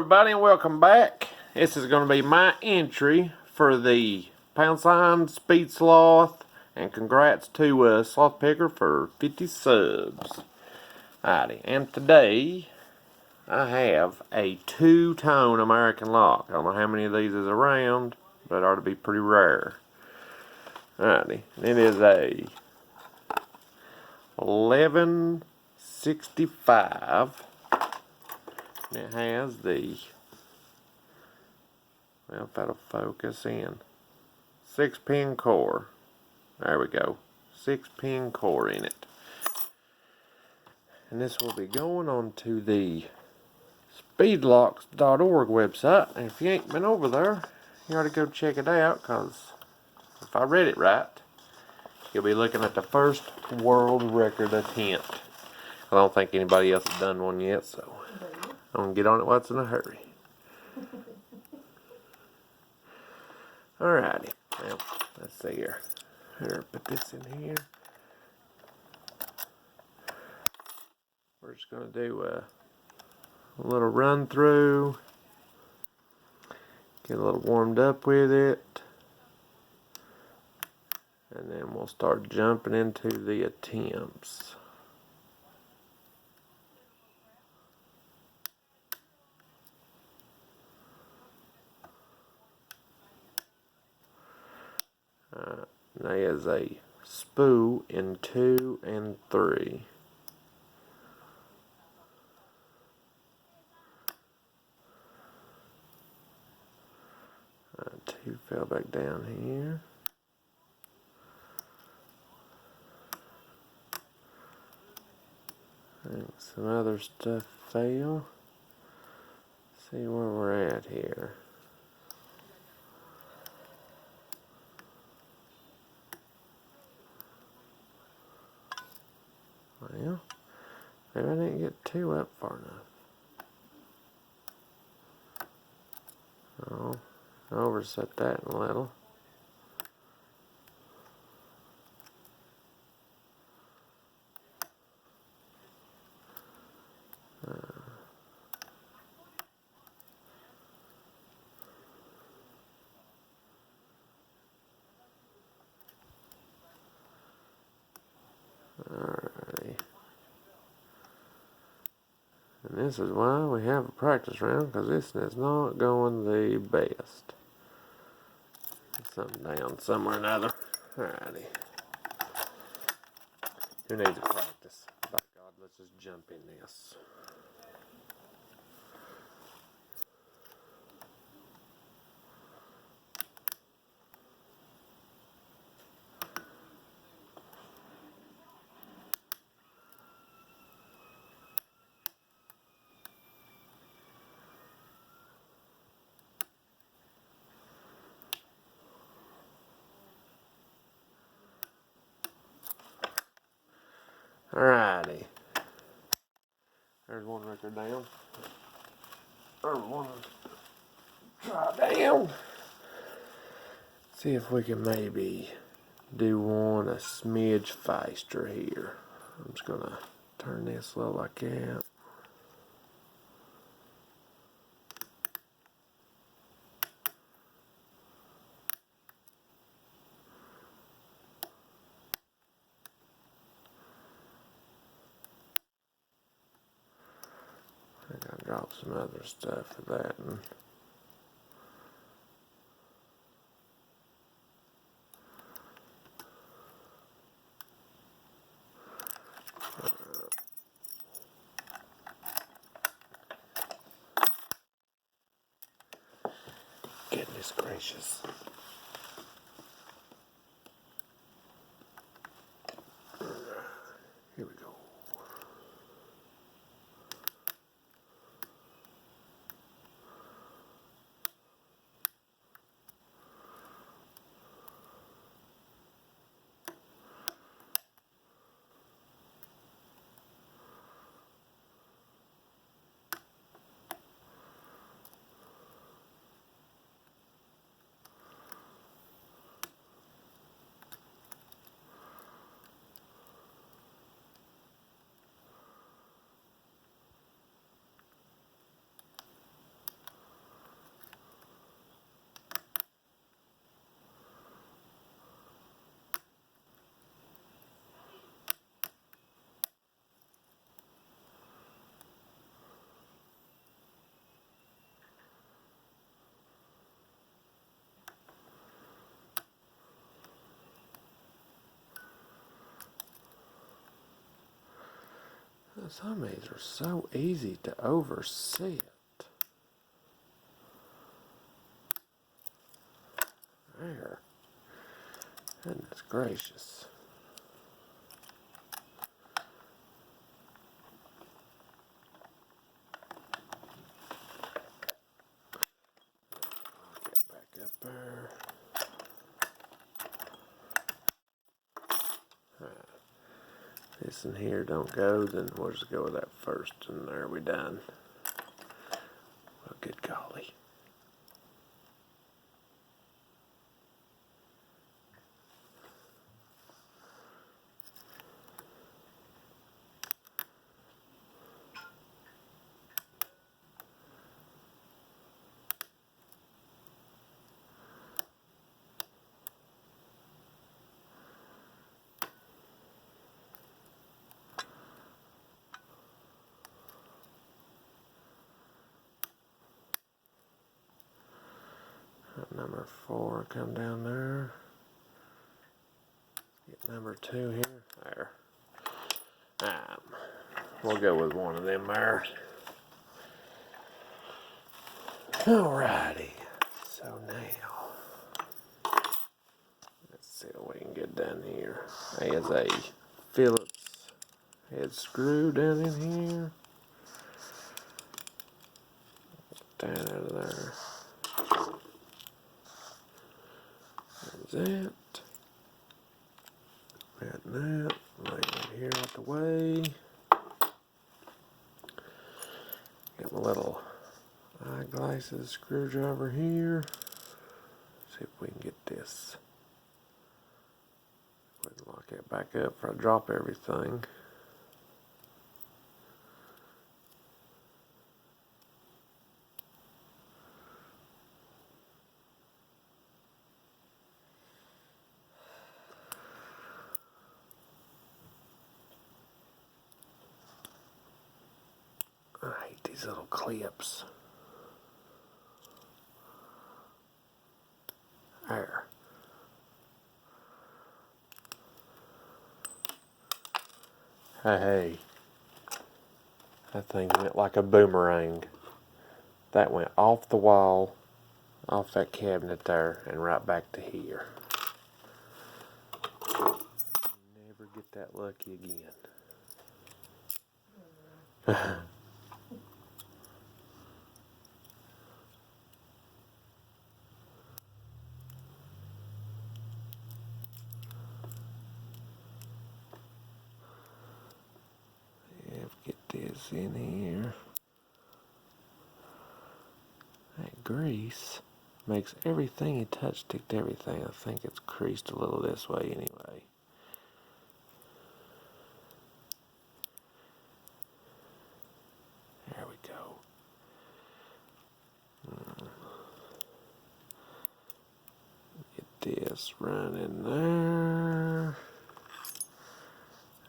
everybody, and welcome back. This is going to be my entry for the # Speed Sloth, and congrats to Sloth Picker for 50 subs. Alrighty, and today I have a two-tone American lock. I don't know how many of these is around, but it ought to be pretty rare. Alrighty, it is a 1165. It has the, well, if that'll focus in, 6-pin core. There we go. 6-pin core in it. And this will be going on to the speedlocks.org website. And if you ain't been over there, you ought to go check it out, because if I read it right, you'll be looking at the first world record attempt. I don't think anybody else has done one yet, so I'm going to get on it while it's in a hurry. Alrighty. Well, let's see here. Here, put this in here. We're just going to do a little run through. Get a little warmed up with it. And then we'll start jumping into the attempts. That is a spool in 2 and 3. Two fell back down here. And some other stuff fell. See where we're at here. Well, maybe I didn't get too up far enough. Oh, I overset that a little. Alrighty. And this is why we have a practice round, because this is not going the best. Something down somewhere or another. Alrighty. Who needs a practice? By God, let's just jump in this. Alrighty. There's one record down. Or one try down. See if we can maybe do one a smidge faster here. I'm just gonna turn this a little like that. I gotta drop some other stuff for that one. Goodness gracious. Here we go. Some of these are so easy to overset. There. Goodness gracious. Get back up there. This in here don't go, then we'll just go with that first, and there we done. Well, good golly. Number 4 come down there. Get number 2 here. There. We'll go with one of them there. Alrighty. So now, let's see what we can get done here. There's a Phillips head screw down in here. Down out of there. There's that. That and that. Lay it here out the way. Got my little eyeglasses screwdriver here. See if we can get this. Go ahead and lock it back up before I drop everything. I hate these little clips. There. Hey, that thing went like a boomerang. That went off the wall, off that cabinet there, and right back to here. Never get that lucky again. Get this in here. That grease makes everything you touch stick to everything. I think it's creased a little this way anyway. There we go. Get this running there.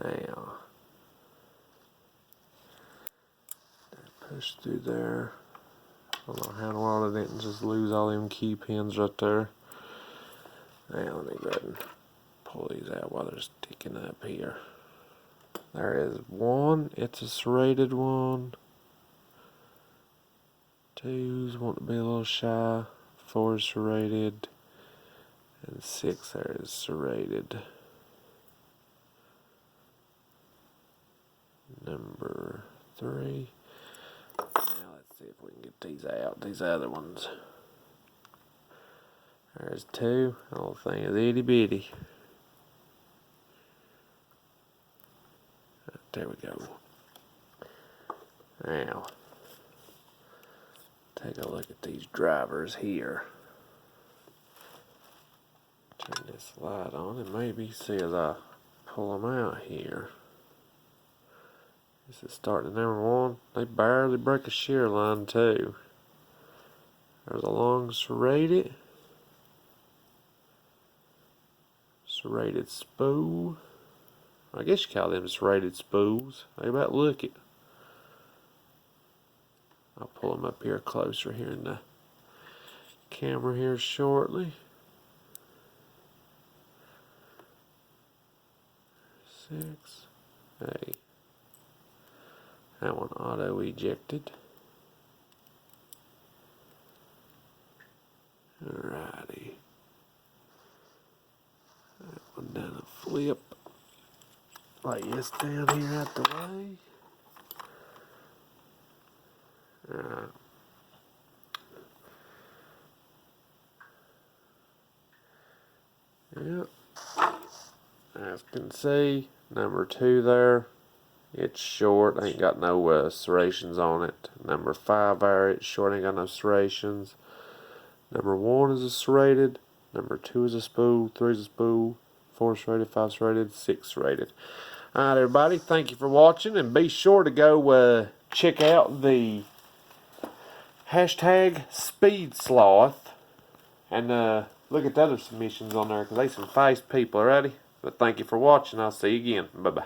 Now, push through there. I don't know how in the world I didn't just lose all them key pins right there. Now let me go ahead and pull these out while they're sticking up here. There is one, it's a serrated one. 2's want to be a little shy. 4 is serrated. And 6 there is serrated. Number 3. Now let's see if we can get these out. These other ones. There's 2. The whole thing is itty bitty. There we go. Now, take a look at these drivers here. Turn this light on and maybe see as I pull them out here. This is starting at number 1. They barely break a shear line too. There's a long serrated spool. I guess you call them serrated spools. How about look it. I'll pull them up here closer here in the camera here shortly. 6. Hey. That one auto ejected. Alrighty. That one down a flip. Lay this down here out the way. Alright. Yep. As you can see, number 2 there, it's short, ain't got no serrations on it. Number 5 there, it's short, ain't got no serrations. Number 1 is a serrated. Number 2 is a spool. 3 is a spool. 4 serrated, 5 serrated, 6 serrated. Alright, everybody, thank you for watching, and be sure to go check out the hashtag Speed Sloth and look at the other submissions on there, because they some fast people. Alrighty, but thank you for watching. I'll see you again. Bye bye.